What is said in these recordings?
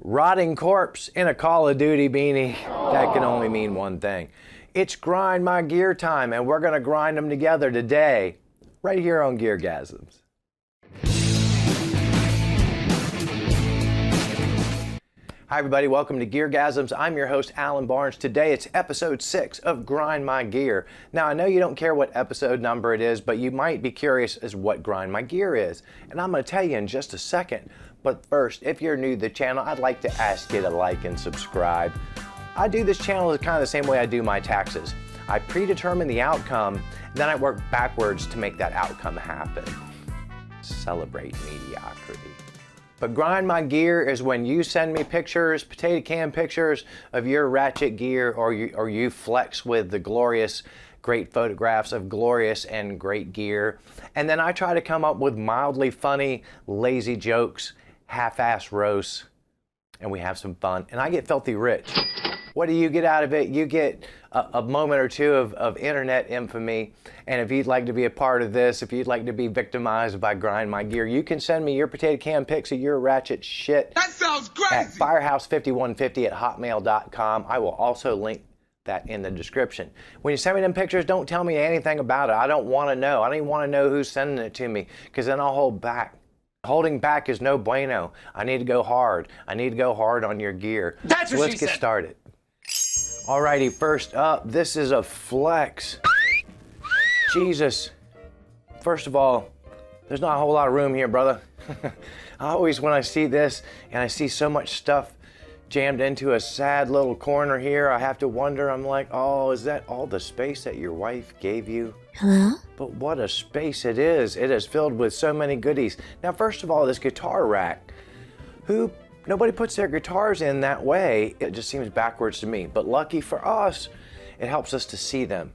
Rotting corpse in a Call of Duty beanie. That can only mean one thing. It's grind my gear time, and we're gonna grind them together today, right here on GearGasms. Hi everybody, welcome to GearGasms. I'm your host, Alan Barnes. Today it's episode 6 of Grind My Gear. Now I know you don't care what episode number it is, but you might be curious as what Grind My Gear is. And I'm gonna tell you in just a second. But first, if you're new to the channel, I'd like to ask you to like and subscribe. I do this channel kind of the same way I do my taxes. I predetermine the outcome, then I work backwards to make that outcome happen. Celebrate mediocrity. But Grind My Gear is when you send me pictures, potato can pictures of your ratchet gear, or you flex with the glorious, great photographs of glorious and great gear. And then I try to come up with mildly funny, lazy jokes, half-ass roasts, and we have some fun. And I get filthy rich. What do you get out of it? You get a moment or two of internet infamy. And if you'd like to be a part of this, if you'd like to be victimized by Grind My Gear, you can send me your potato can pics of your ratchet shit. That sounds crazy! At firehouse5150@hotmail.com. I will also link that in the description. When you send me them pictures, don't tell me anything about it. I don't want to know. I don't even want to know who's sending it to me, because then I'll hold back. Holding back is no bueno. I need to go hard. I need to go hard on your gear. That's what Let's get started. Alrighty, first up, this is a flex. Jesus. First of all, there's not a whole lot of room here, brother. I always, when I see this and I see so much stuff jammed into a sad little corner here, I have to wonder, I'm like, oh, is that all the space that your wife gave you? Hello? But what a space it is. It is filled with so many goodies. Now, first of all, this guitar rack. Nobody puts their guitars in that way. It just seems backwards to me. But lucky for us, it helps us to see them.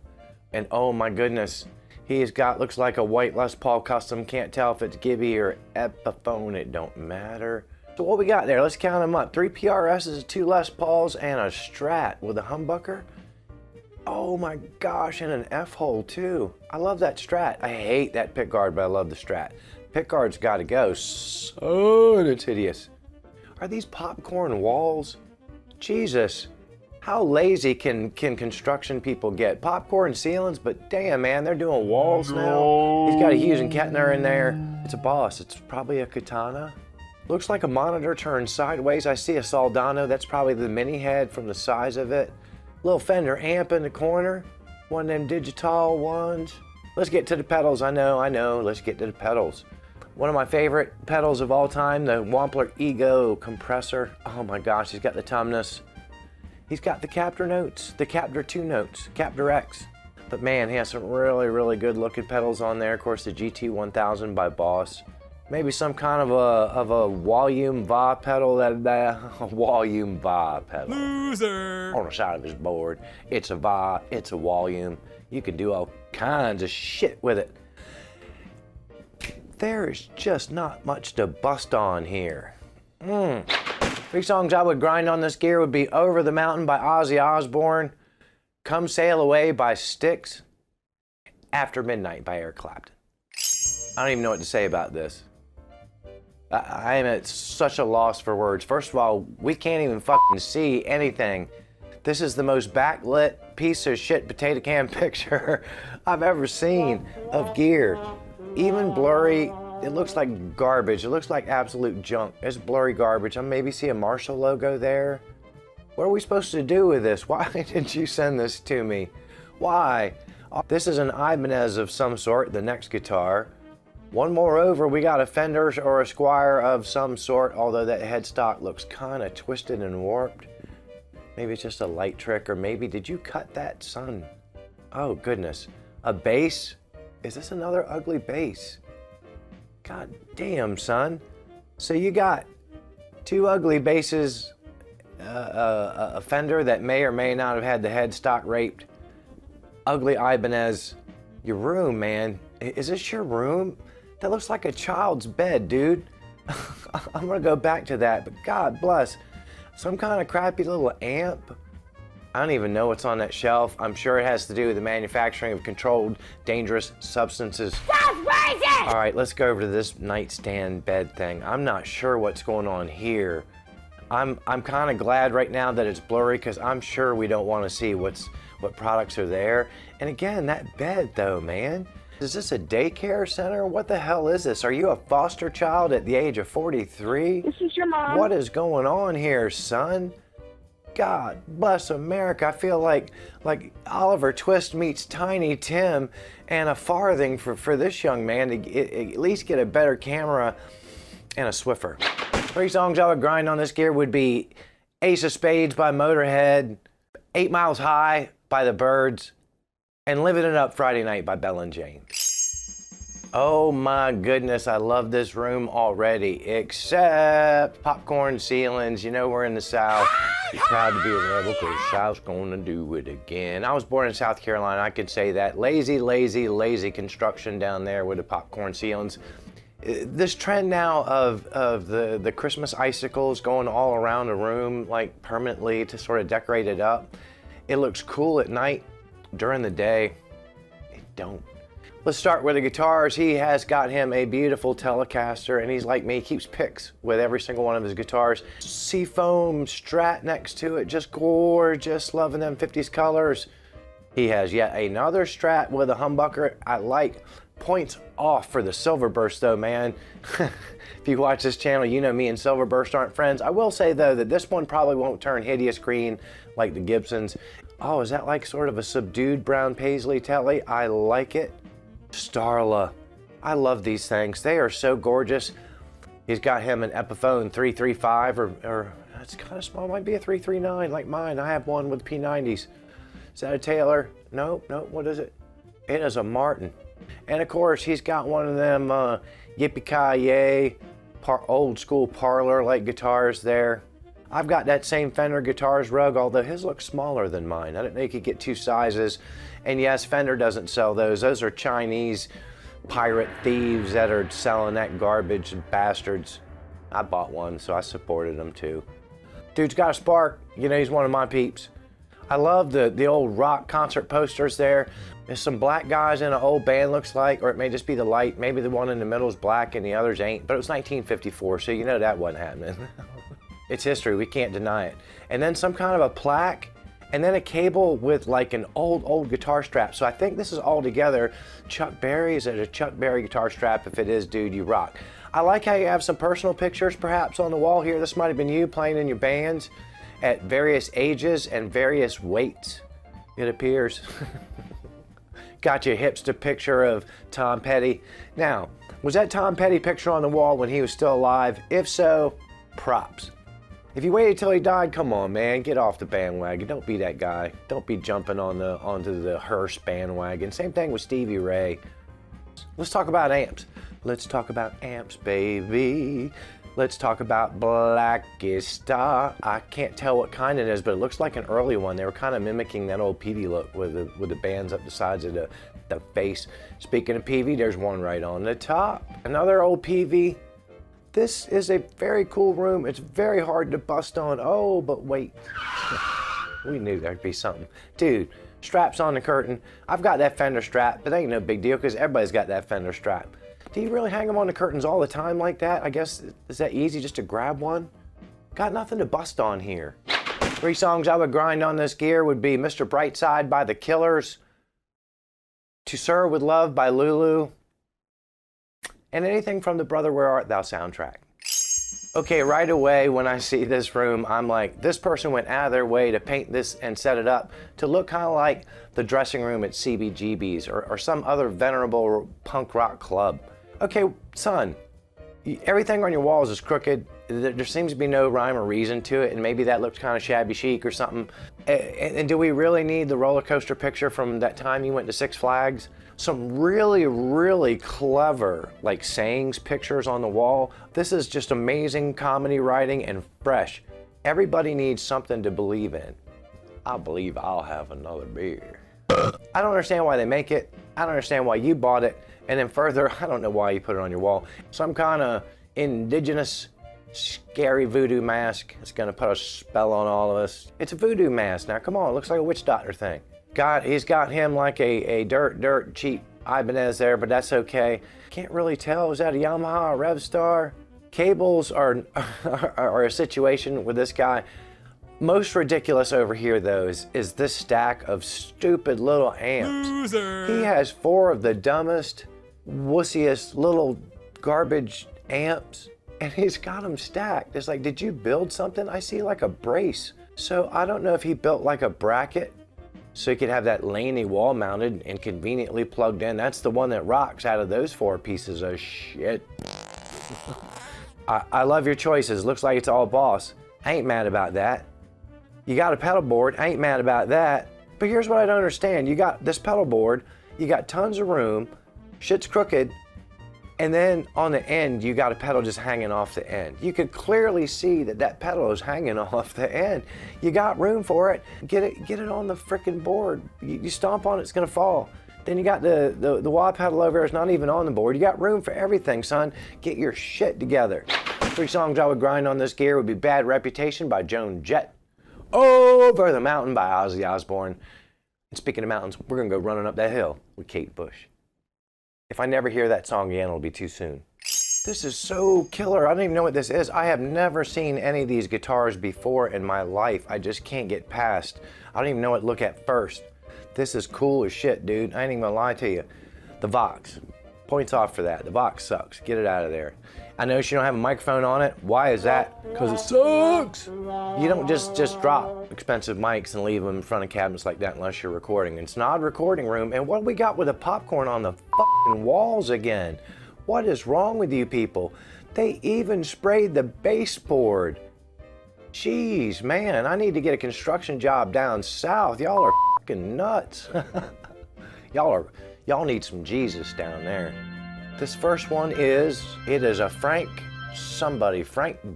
And oh my goodness, he's got, looks like a white Les Paul custom. Can't tell if it's Gibby or Epiphone, it don't matter. So what we got there, let's count them up. 3 PRSs, 2 Les Pauls, and a Strat with a humbucker. Oh my gosh, and an F-hole too. I love that Strat. I hate that pickguard, but I love the Strat. Pickguard's gotta go. So it's hideous. Are these popcorn walls? Jesus, how lazy can construction people get? Popcorn ceilings, but damn man, they're doing walls now. He's got a Hughes and Kettner in there. It's a boss, it's probably a Katana. Looks like a monitor turned sideways. I see a Soldano, that's probably the mini head from the size of it. Little Fender amp in the corner, one of them digital ones. Let's get to the pedals, I know, let's get to the pedals. One of my favorite pedals of all time, the Wampler Ego compressor. Oh my gosh, he's got the Tumnus. He's got the Captor notes, the Captor 2 notes, Captor X. But man, he has some really, really good looking pedals on there. Of course, the GT1000 by Boss. Maybe some kind of a volume va pedal, volume va pedal. Loser! On the side of his board. It's a va, it's a volume. You can do all kinds of shit with it. There is just not much to bust on here. 3 songs I would grind on this gear would be Over the Mountain by Ozzy Osbourne, Come Sail Away by Styx, After Midnight by Eric Clapton. I don't even know what to say about this. I am at such a loss for words. First of all, we can't even fucking see anything. This is the most backlit piece of shit potato can picture I've ever seen of gear. Even blurry, it looks like garbage. It looks like absolute junk. It's blurry garbage. I maybe see a Marshall logo there. What are we supposed to do with this? Why did you send this to me? Why? This is an Ibanez of some sort, the next guitar. One more over, we got a Fender or a Squier of some sort, although that headstock looks kind of twisted and warped. Maybe it's just a light trick, or maybe, did you cut that, son? Oh goodness. A bass? Is this another ugly bass? God damn, son. So you got 2 ugly basses, a Fender that may or may not have had the headstock raped, ugly Ibanez. Your room, man. Is this your room? That looks like a child's bed, dude. I'm gonna go back to that, but God bless. Some kind of crappy little amp. I don't even know what's on that shelf. I'm sure it has to do with the manufacturing of controlled, dangerous substances. That's racist! All right, let's go over to this nightstand bed thing. I'm not sure what's going on here. I'm kind of glad right now that it's blurry because I'm sure we don't want to see what products are there. And again, that bed though, man. Is this a daycare center? What the hell is this? Are you a foster child at the age of 43? This is your mom. What is going on here, son? God bless America. I feel like Oliver Twist meets Tiny Tim and a farthing for this young man to at least get a better camera and a Swiffer. 3 songs I would grind on this gear would be Ace of Spades by Motorhead, 8 Miles High by the Byrds, and Living It Up Friday Night by Bell and Jane. Oh my goodness, I love this room already, except popcorn ceilings. You know we're in the South. Be proud to be a rebel because South's gonna do it again. I was born in South Carolina, I could say that. Lazy, lazy, lazy construction down there with the popcorn ceilings. This trend now of the Christmas icicles going all around the room, like permanently to sort of decorate it up. It looks cool at night. During the day, it don't. Let's start with the guitars. He has got him a beautiful Telecaster, and he's like me, he keeps picks with every single one of his guitars. Seafoam Strat next to it, just gorgeous, loving them 50s colors. He has yet another Strat with a humbucker I like. Points off for the Silverburst though, man. If you watch this channel, you know me and Silverburst aren't friends. I will say though that this one probably won't turn hideous green like the Gibsons. Oh, is that like sort of a subdued brown paisley telly? I like it. Starla. I love these things. They are so gorgeous. He's got him an Epiphone 335 or it's kind of small. Might be a 339 like mine. I have one with P90s. Is that a Taylor? Nope, nope. What is it? It is a Martin. And of course, he's got one of them yippee-ki-yay old school parlor-like guitars there. I've got that same Fender Guitars rug, although his looks smaller than mine. I didn't know you could get 2 sizes. And yes, Fender doesn't sell those. Those are Chinese pirate thieves that are selling that garbage, bastards. I bought one, so I supported them too. Dude's got a spark. You know, he's one of my peeps. I love the old rock concert posters there. There's some black guys in an old band, looks like, or it may just be the light. Maybe the one in the middle is black and the others ain't, but it was 1954, so you know that wasn't happening. It's history, we can't deny it. And then some kind of a plaque, and then a cable with like an old guitar strap. So I think this is all together Chuck Berry. Is it a Chuck Berry guitar strap? If it is, dude, you rock. I like how you have some personal pictures perhaps on the wall here. This might have been you playing in your bands at various ages and various weights, it appears. Got your hipster picture of Tom Petty. Now, was that Tom Petty picture on the wall when he was still alive? If so, props. If you waited till he died, come on, man, get off the bandwagon. Don't be that guy. Don't be jumping onto the hearse bandwagon. Same thing with Stevie Ray. Let's talk about amps. Let's talk about amps, baby. Let's talk about Blackest Star. I can't tell what kind it is, but it looks like an early one. They were kind of mimicking that old Peavey look with the bands up the sides of the face. Speaking of Peavey, there's one right on the top. Another old Peavey. This is a very cool room. It's very hard to bust on. Oh, but wait. We knew there'd be something. Dude, straps on the curtain. I've got that Fender strap, but ain't no big deal because everybody's got that Fender strap. Do you really hang them on the curtains all the time like that? I guess, is that easy just to grab one? Got nothing to bust on here. 3 songs I would grind on this gear would be Mr. Brightside by The Killers, To Sir With Love by Lulu, and anything from the Brother Where Art Thou soundtrack. Okay, right away when I see this room, I'm like, this person went out of their way to paint this and set it up to look kind of like the dressing room at CBGB's or some other venerable punk rock club. Okay, son, everything on your walls is crooked. There seems to be no rhyme or reason to it, and maybe that looks kind of shabby chic or something. And do we really need the roller coaster picture from that time you went to Six Flags? Some really, really clever, like sayings pictures on the wall. This is just amazing comedy writing and fresh. Everybody needs something to believe in. I believe I'll have another beer. I don't understand why they make it. I don't understand why you bought it. And then further, I don't know why you put it on your wall. Some kind of indigenous scary voodoo mask. It's gonna put a spell on all of us. It's a voodoo mask. Now come on, it looks like a witch doctor thing. He's got him like a dirt cheap Ibanez there, but that's okay. Can't really tell, is that a Yamaha, a Revstar? Cables are a situation with this guy. Most ridiculous over here, though, is this stack of stupid little amps. Loser. He has 4 of the dumbest, wussiest little garbage amps, and he's got them stacked. It's like, did you build something? I see like a brace. So I don't know if he built like a bracket so he could have that Laney wall mounted and conveniently plugged in. That's the one that rocks out of those 4 pieces of shit. I love your choices. Looks like it's all Boss. I ain't mad about that. You got a pedal board. I ain't mad about that. But here's what I don't understand. You got this pedal board. You got tons of room. Shit's crooked. And then on the end, you got a pedal just hanging off the end. You could clearly see that that pedal is hanging off the end. You got room for it. Get it on the frickin' board. You stomp on it, it's gonna fall. Then you got the wah pedal over there, it's not even on the board. You got room for everything, son. Get your shit together. 3 songs I would grind on this gear would be Bad Reputation by Joan Jett, Over the Mountain by Ozzy Osbourne. And speaking of mountains, we're gonna go running up that hill with Kate Bush. If I never hear that song again, it'll be too soon. This is so killer. I don't even know what this is. I have never seen any of these guitars before in my life. I just can't get past. I don't even know what to look at first. This is cool as shit, dude. I ain't even gonna lie to you. The Vox. Points off for that. The Vox sucks. Get it out of there. I know she don't have a microphone on it. Why is that? Because it sucks. You don't just drop expensive mics and leave them in front of cabinets like that unless you're recording. It's not a recording room. And what do we got with the popcorn on the fucking walls again? What is wrong with you people? They even sprayed the baseboard. Jeez, man, I need to get a construction job down south. Y'all are fucking nuts. Y'all need some Jesus down there. This first one is a Frank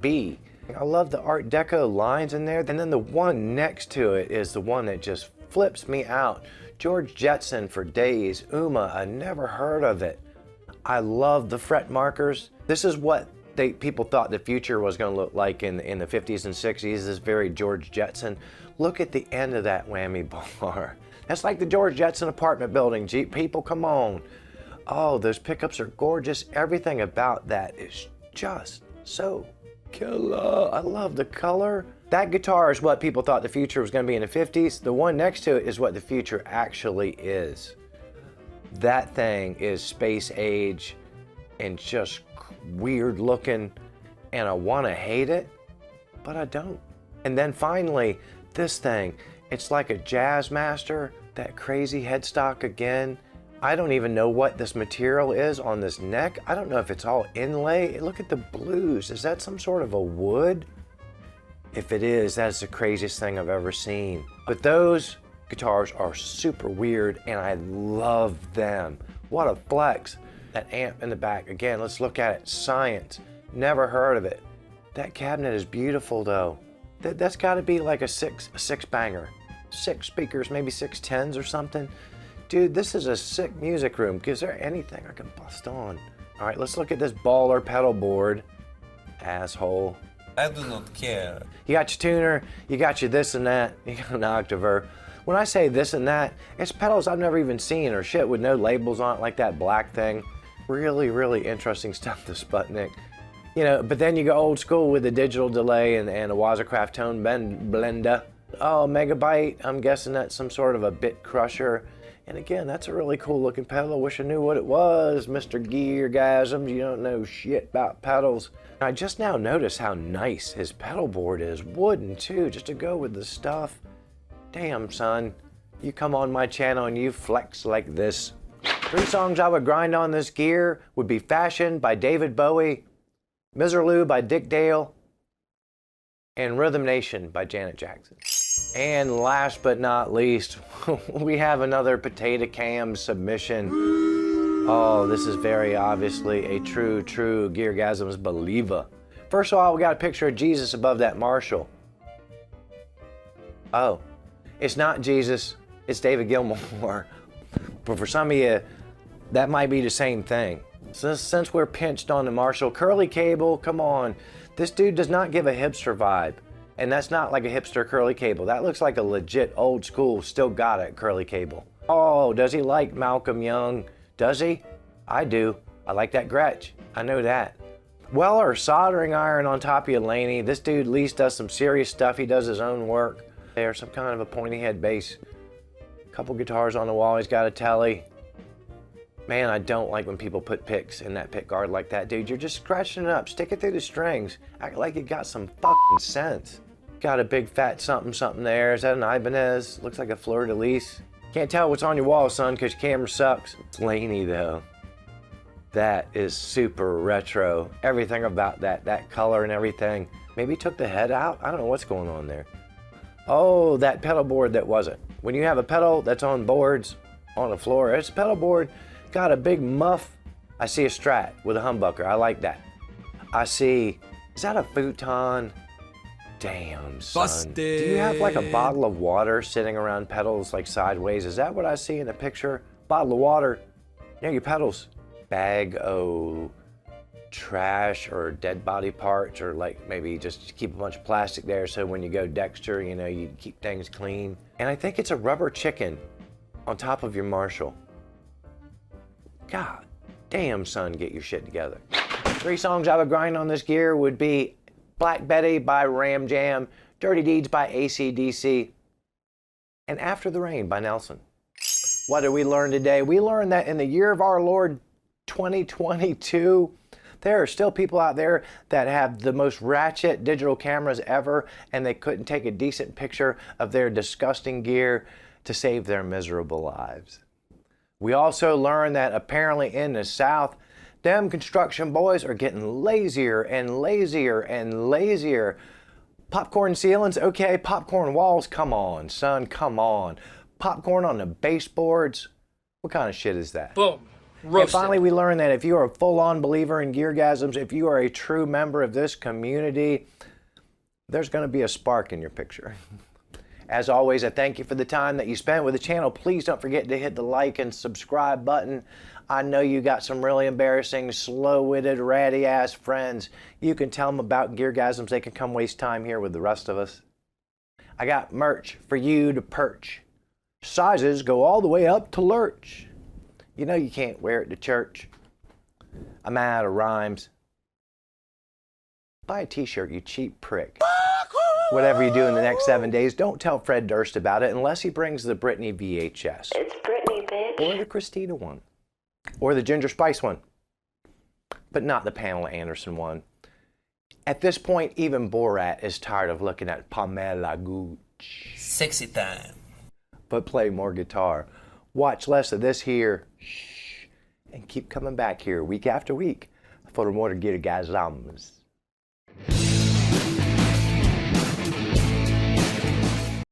B. I love the Art Deco lines in there. And then the one next to it is the one that just flips me out. George Jetson for days. Uma, I never heard of it. I love the fret markers. This is what people thought the future was going to look like in the 50s and 60s. This very George Jetson. Look at the end of that whammy bar. That's like the George Jetson apartment building. Gee, people, come on. Oh, those pickups are gorgeous. Everything about that is just so killer. I love the color. That guitar is what people thought the future was going to be in the 50s. The one next to it is what the future actually is. That thing is space age and just weird looking, and I want to hate it, but I don't. And then finally, this thing, it's like a Jazz Master, that crazy headstock again. I don't even know what this material is on this neck. I don't know if it's all inlay. Look at the blues. Is that some sort of a wood? If it is, that's the craziest thing I've ever seen. But those guitars are super weird and I love them. What a flex. That amp in the back, again, let's look at it. Science, never heard of it. That cabinet is beautiful though. That's gotta be like a six banger. 6 speakers, maybe 6 10s or something. Dude, this is a sick music room. Is there anything I can bust on? All right, let's look at this baller pedal board. Asshole. I do not care. You got your tuner, you got your this and that, you got an octaver. When I say this and that, it's pedals I've never even seen or shit with no labels on it, like that black thing. Really, really interesting stuff, the Sputnik. You know, but then you go old school with the digital delay and a Wazacraft tone blender. Oh, Megabyte, I'm guessing that's some sort of a bit crusher. And again, that's a really cool looking pedal. I wish I knew what it was, Mr. GearGasms. You don't know shit about pedals. I just now noticed how nice his pedal board is. Wooden too, just to go with the stuff. Damn, son. You come on my channel and you flex like this. 3 songs I would grind on this gear would be Fashion by David Bowie, Miserlou by Dick Dale, and Rhythm Nation by Janet Jackson. And last but not least, we have another Potato Cam submission. Oh, this is very obviously a true GearGasms believer. First of all, we got a picture of Jesus above that Marshall. Oh, it's not Jesus, it's David Gilmour. But for some of you, that might be the same thing. Since we're pinched on the Marshall, curly cable, come on. This dude does not give a hipster vibe. And that's not like a hipster curly cable. That looks like a legit old school, still got it curly cable. Oh, does he like Malcolm Young? Does he? I do. I like that Gretsch. I know that. Weller soldering iron on top of you, Laney. This dude at least does some serious stuff. He does his own work. There's some kind of a pointy head bass. Couple guitars on the wall. He's got a telly. Man, I don't like when people put picks in that pick guard like that, dude. You're just scratching it up. Stick it through the strings. Act like you got some fucking sense. Got a big fat something something there. Is that an Ibanez? Looks like a fleur-de-lis. Can't tell what's on your wall, son, because your camera sucks. It's Laney, though. That is super retro. Everything about that color and everything. Maybe he took the head out? I don't know what's going on there. Oh, that pedal board that wasn't. When you have a pedal that's on boards on the floor, it's a pedal board, got a big muff. I see a Strat with a humbucker. I like that. I see, is that a futon? Damn, son. Busted. Do you have like a bottle of water sitting around pedals like sideways? Is that what I see in the picture? Bottle of water near your pedals. Bag of trash or dead body parts, or like maybe just keep a bunch of plastic there so when you go Dexter, you know, you keep things clean. And I think it's a rubber chicken on top of your Marshall. God damn, son, get your shit together. 3 songs I would grind on this gear would be Black Betty by Ram Jam, Dirty Deeds by AC/DC, and After the Rain by Nelson. What did we learn today? We learned that in the year of our Lord 2022, there are still people out there that have the most ratchet digital cameras ever, and they couldn't take a decent picture of their disgusting gear to save their miserable lives. We also learned that apparently in the South, them construction boys are getting lazier and lazier and lazier. Popcorn ceilings, okay. Popcorn walls, come on, son, come on. Popcorn on the baseboards, what kind of shit is that? Boom. And Roasted. finally, we learned that if you are a full-on believer in GearGasms, if you are a true member of this community, there's going to be a spark in your picture. As always, I thank you for the time that you spent with the channel. Please don't forget to hit the like and subscribe button. I know you got some really embarrassing, slow-witted, ratty-ass friends. You can tell them about GearGasms. They can come waste time here with the rest of us. I got merch for you to perch. Sizes go all the way up to lurch. You know you can't wear it to church. I'm out of rhymes. Buy a t-shirt, you cheap prick. Whatever you do in the next 7 days, don't tell Fred Durst about it unless he brings the Britney VHS. It's Britney, bitch. Or the Christina one. Or the Ginger Spice one. But not the Pamela Anderson one. At this point, even Borat is tired of looking at Pamela Gooch. Sexy time. But play more guitar. Watch less of this here. Shh. And keep coming back here week after week for more GearGasms.